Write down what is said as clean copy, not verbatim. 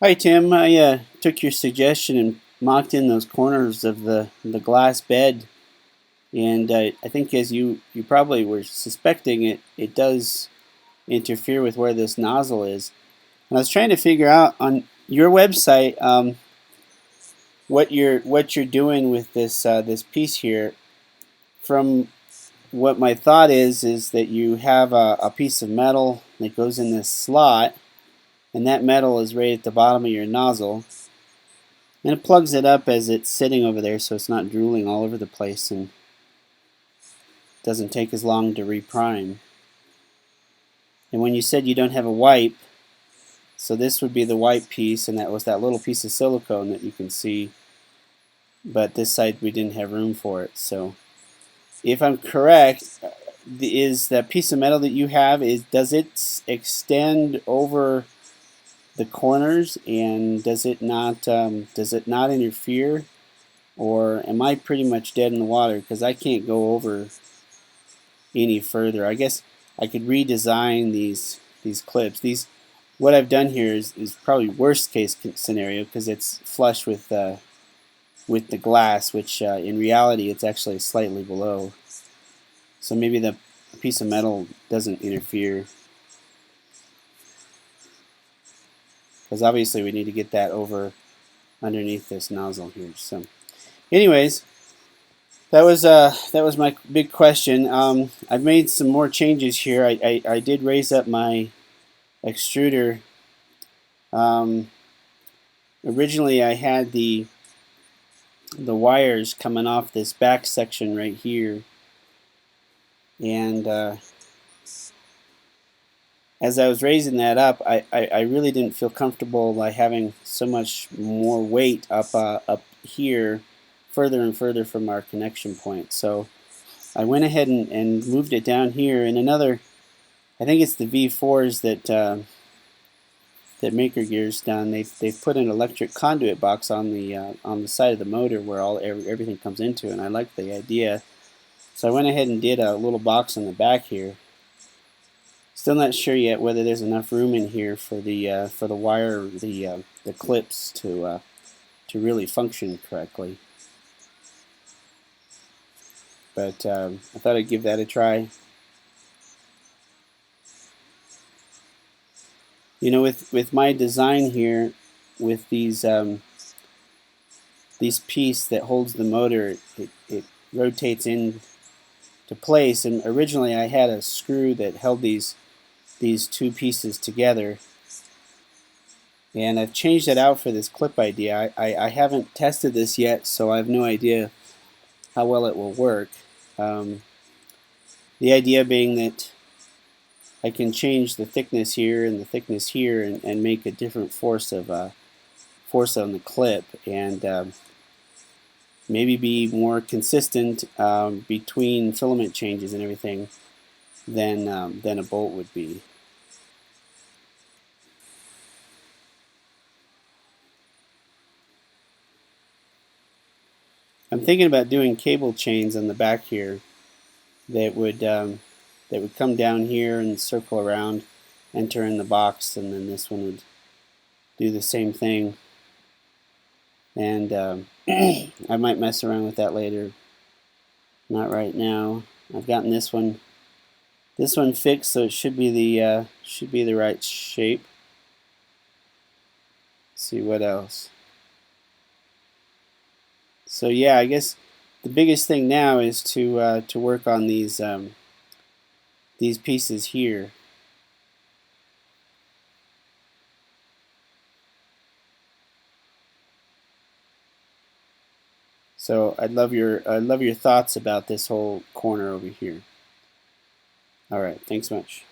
Hi Tim, I took your suggestion and mocked in those corners of the glass bed, and I think as you probably were suspecting, it does interfere with where this nozzle is. And I was trying to figure out on your website what you're doing with this piece here. From what my thought is that you have a piece of metal that goes in this slot, and that metal is right at the bottom of your nozzle. And it plugs it up as it's sitting over there so it's not drooling all over the place and doesn't take as long to reprime. And when you said you don't have a wipe, so this would be the wipe piece, and that was that little piece of silicone that you can see, but this side we didn't have room for it. So if I'm correct, is that piece of metal that you have, does it extend over the corners, and does it not interfere? Or am I pretty much dead in the water because I can't go over any further? I guess I could redesign these clips. What I've done here is probably worst case scenario because it's flush with the glass, which in reality it's actually slightly below. So maybe the piece of metal doesn't interfere, because obviously we need to get that over underneath this nozzle here. So anyways, that was my big question. I've made some more changes here. I did raise up my extruder. Originally I had the wires coming off this back section right here, and as I was raising that up, I really didn't feel comfortable by having so much more weight up here, further and further from our connection point. So I went ahead and moved it down here, and another, I think it's the V4s that Maker Gear's done. They've put an electric conduit box on the side of the motor where everything comes into, and I like the idea. So I went ahead and did a little box on the back here. Still not sure yet whether there's enough room in here for the wire, the clips to really function correctly. But I thought I'd give that a try. You know, with my design here, with these piece that holds the motor, it rotates in to place. And originally I had a screw that held these two pieces together, and I've changed that out for this clip idea. I haven't tested this yet, so I have no idea how well it will work. The idea being that I can change the thickness here and the thickness here, and make a different force on the clip, and maybe be more consistent between filament changes and everything than a bolt would be. I'm thinking about doing cable chains on the back here that would come down here and circle around, enter in the box, and then this one would do the same thing. And I might mess around with that later. Not right now. I've gotten this one fixed, so it should be the right shape. Let's see what else. So yeah, I guess the biggest thing now is to work on these pieces here. So I'd love your thoughts about this whole corner over here. All right, thanks much.